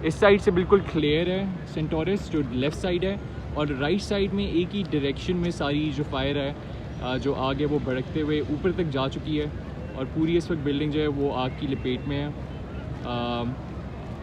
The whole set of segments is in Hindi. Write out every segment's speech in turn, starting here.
इस साइड से बिल्कुल क्लियर है सेंटोरस जो लेफ़्ट साइड है, और राइट साइड में एक ही डायरेक्शन में सारी जो फायर है जो आग है वो भड़कते हुए ऊपर तक जा चुकी है, और पूरी इस वक्त बिल्डिंग जो है वो आग की लपेट में है।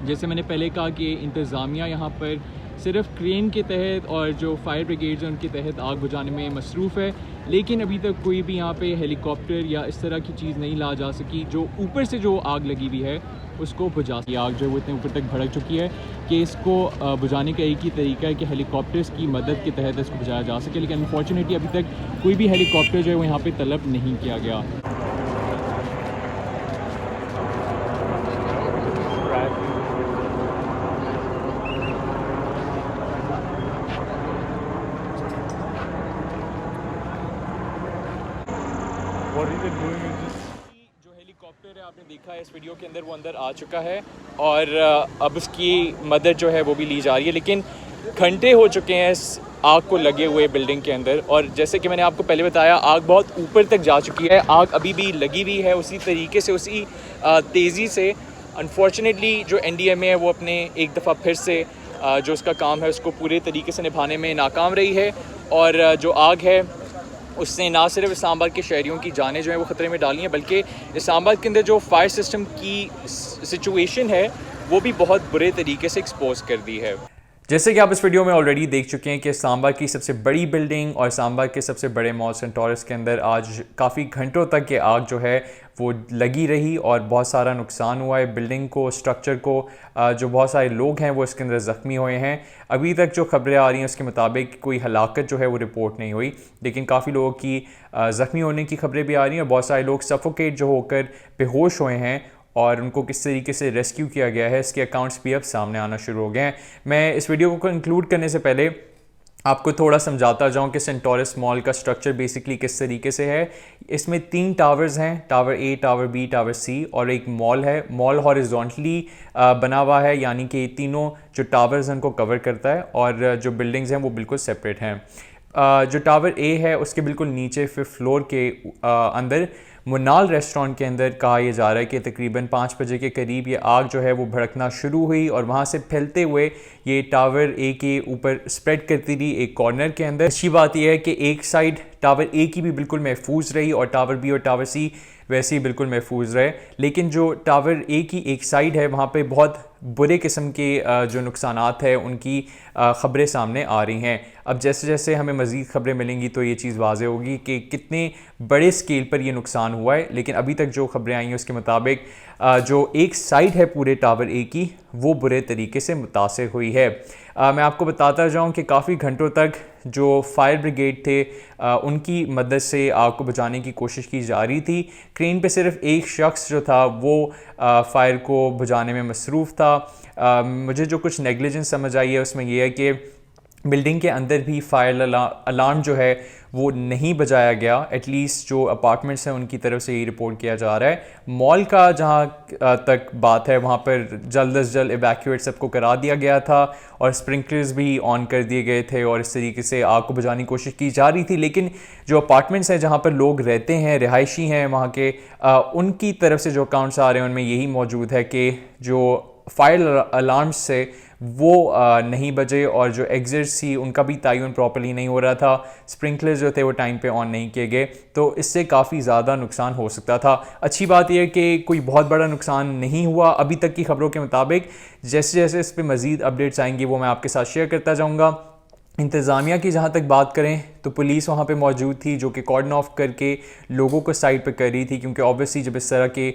जैसे मैंने पहले कहा कि इंतज़ामिया यहाँ पर सिर्फ क्रेन के तहत और जो फायर ब्रिगेड्स हैं उनके तहत आग बुझाने में मसरूफ़ है, लेकिन अभी तक कोई भी यहाँ पे हेलीकॉप्टर या इस तरह की चीज़ नहीं ला जा सकी जो ऊपर से जो आग लगी हुई है उसको बुझा सके। आग जो है वो इतने ऊपर तक भड़क चुकी है कि इसको बुझाने का एक ही तरीका है कि हेलीकॉप्टर्स की मदद के तहत इसको बुझाया जा सके, लेकिन अनफॉर्चुनेटली अभी तक कोई भी हेलीकॉप्टर जो है वो यहाँ पर तलब नहीं किया गया। जो हेलीकॉप्टर है आपने देखा है इस वीडियो के अंदर वो अंदर आ चुका है, और अब उसकी मदद जो है वो भी ली जा रही है, लेकिन घंटे हो चुके हैं इस आग को लगे हुए बिल्डिंग के अंदर। और जैसे कि मैंने आपको पहले बताया आग बहुत ऊपर तक जा चुकी है, आग अभी भी लगी हुई है उसी तरीके से, उसी तेज़ी से। अनफॉर्चुनेटली जो NDMA है वो अपने एक दफ़ा फिर से जो उसका काम है उसको पूरे तरीके से निभाने में नाकाम रही है, और जो आग है उसने ना सिर्फ इस्लामाबाद के शहरियों की जानें जो हैं वो ख़तरे में डाली हैं, बल्कि इस्लामाबाद के अंदर जो फायर सिस्टम की सिचुएशन है वो भी बहुत बुरे तरीके से एक्सपोज कर दी है। जैसे कि आप इस वीडियो में ऑलरेडी देख चुके हैं कि इस्लामाबाद की सबसे बड़ी बिल्डिंग और इस्लामाबाद के सबसे बड़े मॉल सेंटोरस के अंदर आज काफ़ी घंटों तक ये आग जो है वो लगी रही, और बहुत सारा नुकसान हुआ है बिल्डिंग को, स्ट्रक्चर को। जो बहुत सारे लोग हैं वो इसके अंदर ज़ख्मी हुए हैं। अभी तक जो खबरें आ रही हैं उसके मुताबिक कोई हलाकत जो है वो रिपोर्ट नहीं हुई, लेकिन काफ़ी लोगों की ज़ख्मी होने की खबरें भी आ रही हैं, और बहुत सारे लोग सफोकेट जो होकर बेहोश हुए हैं, और उनको किस तरीके से रेस्क्यू किया गया है इसके अकाउंट्स भी अब सामने आना शुरू हो गए हैं। मैं इस वीडियो को कंक्लूड करने से पहले आपको थोड़ा समझाता जाऊं कि सेंटोरस मॉल का स्ट्रक्चर बेसिकली किस तरीके से है। इसमें 3 टावर्स हैं, tower A, tower B, tower C, और एक मॉल है। मॉल हॉरिजॉन्टली बना हुआ है, यानी कि तीनों जो टावर्स हैं उनको कवर करता है, और जो बिल्डिंग्स हैं वो बिल्कुल सेपरेट हैं। जो टावर A है उसके बिल्कुल नीचे 5th फ्लोर के अंदर मुनाल रेस्टोरेंट के अंदर कहा यह जा रहा है कि तकरीबन 5 बजे के करीब ये आग जो है वो भड़कना शुरू हुई, और वहाँ से फैलते हुए ये टावर A के ऊपर स्प्रेड करती रही एक कॉर्नर के अंदर। अच्छी बात यह है कि एक साइड टावर A की भी बिल्कुल महफूज रही, और टावर B और टावर C वैसे ही बिल्कुल महफूज रहे, लेकिन जो टावर A की एक साइड है वहाँ पे बहुत बुरे किस्म के जो नुकसानात है उनकी ख़बरें सामने आ रही हैं। अब जैसे जैसे हमें मज़ीद ख़बरें मिलेंगी तो ये चीज़ वाज़ेह होगी कि कितने बड़े स्केल पर ये नुकसान हुआ है, लेकिन अभी तक जो ख़बरें आई हैं उसके मुताबिक जो एक साइड है पूरे टावर A की वो बुरे तरीके से मुतासर हुई है। मैं आपको बताता जाऊँ कि काफ़ी घंटों तक जो फायर ब्रिगेड थे उनकी मदद से आग को बुझाने की कोशिश की जा रही थी। क्रेन पे सिर्फ एक शख्स जो था वो फायर को बुझाने में मसरूफ़ था। मुझे जो कुछ नेग्लिजेंस समझ आई है उसमें यह है कि बिल्डिंग के अंदर भी फायर अलार्म जो है वो नहीं बजाया गया, एटलीस्ट जो अपार्टमेंट्स हैं उनकी तरफ से ये रिपोर्ट किया जा रहा है। मॉल का जहाँ तक बात है वहाँ पर जल्द अज जल्द इवैक्यूएट सबको करा दिया गया था, और स्प्रिंकलर्स भी ऑन कर दिए गए थे, और इस तरीके से आग को बुझाने की कोशिश की जा रही थी। लेकिन जो अपार्टमेंट्स हैं जहाँ पर लोग रहते हैं, रिहायशी हैं वहाँ के, उनकी तरफ से जो अकाउंट्स आ रहे हैं उनमें यही मौजूद है कि जो फायर अलार्म्स से वो नहीं बजे, और जो एग्जिट्स थी उनका भी तयन प्रॉपर्ली नहीं हो रहा था, स्प्रिंकलर्स जो थे वो टाइम पे ऑन नहीं किए गए, तो इससे काफ़ी ज़्यादा नुकसान हो सकता था। अच्छी बात यह है कि कोई बहुत बड़ा नुकसान नहीं हुआ अभी तक की खबरों के मुताबिक। जैसे जैसे इस पर मज़ीद अपडेट्स आएंगी वो मैं आपके साथ शेयर करता जाऊँगा। इंतज़ामिया की जहाँ तक बात करें तो पुलिस वहाँ पे मौजूद थी जो कि कॉर्डन ऑफ करके लोगों को साइड पे कर रही थी, क्योंकि ऑब्वियसली जब इस तरह के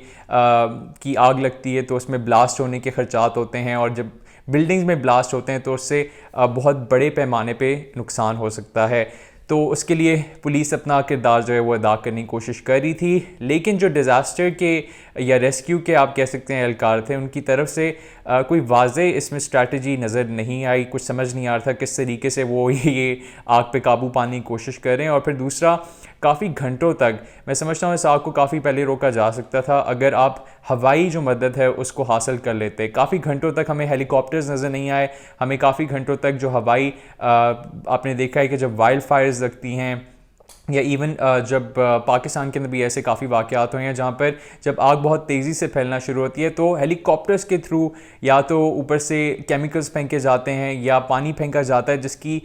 की आग लगती है तो उसमें ब्लास्ट होने के खर्चात होते हैं, और जब बिल्डिंग्स में ब्लास्ट होते हैं तो उससे बहुत बड़े पैमाने पे नुकसान हो सकता है। तो उसके लिए पुलिस अपना किरदार जो है वो अदा करने की कोशिश कर रही थी, लेकिन जो डिज़ास्टर के या रेस्क्यू के आप कह सकते हैं एहलकार थे उनकी तरफ से कोई वाज़ेह इसमें स्ट्रैटेजी नज़र नहीं आई। कुछ समझ नहीं आ रहा था किस तरीके से वो ये आग पे काबू पाने की कोशिश कर रहे हैं। और फिर दूसरा, काफ़ी घंटों तक मैं समझता हूँ इस आग को काफ़ी पहले रोका जा सकता था अगर आप हवाई जो मदद है उसको हासिल कर लेते। काफ़ी घंटों तक हमें हेलीकॉप्टर्स नज़र नहीं आए, हमें काफ़ी घंटों तक जो हवाई आपने देखा है कि जब वाइल्ड फायर्स लगती हैं या इवन जब पाकिस्तान के अंदर भी ऐसे काफ़ी वाक़यात हुए हैं जहाँ पर जब आग बहुत तेज़ी से फैलना शुरू होती है तो हेलीकॉप्टर्स के थ्रू या तो ऊपर से केमिकल्स फेंके जाते हैं या पानी फेंका जाता है, जिसकी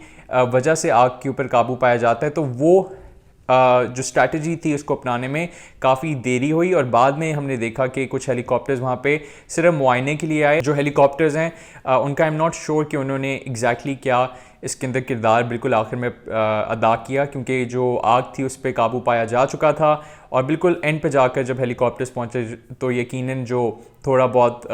वजह से आग के ऊपर काबू पाया जाता है। तो वो जो स्ट्रैटेजी थी उसको अपनाने में काफ़ी देरी हुई और बाद में हमने देखा कि कुछ हेलीकॉप्टर्स वहाँ पे सिर्फ मुआयने के लिए आए। जो हेलीकॉप्टर्स हैं उनका आई एम नॉट श्योर कि उन्होंने एग्जैक्टली क्या इसके अंदर किरदार बिल्कुल आखिर में अदा किया, क्योंकि जो आग थी उस पर काबू पाया जा चुका था और बिल्कुल एंड पे जाकर जब हेलीकॉप्टर्स पहुँचे तो यकीनन जो थोड़ा बहुत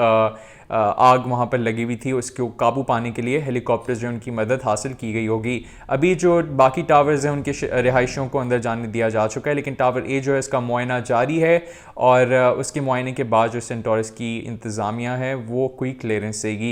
आग वहाँ पर लगी हुई थी उसको काबू पाने के लिए हेलीकॉप्टर्स जो उनकी मदद हासिल की गई होगी। अभी जो बाकी टावर्स हैं उनके रिहाइशों को अंदर जाने दिया जा चुका है, लेकिन टावर ए जो है इसका मुआयना जारी है और उसके मुआयने के बाद जो सेंटोरस की इंतज़ामिया है वो क्विक क्लियरेंस देगी।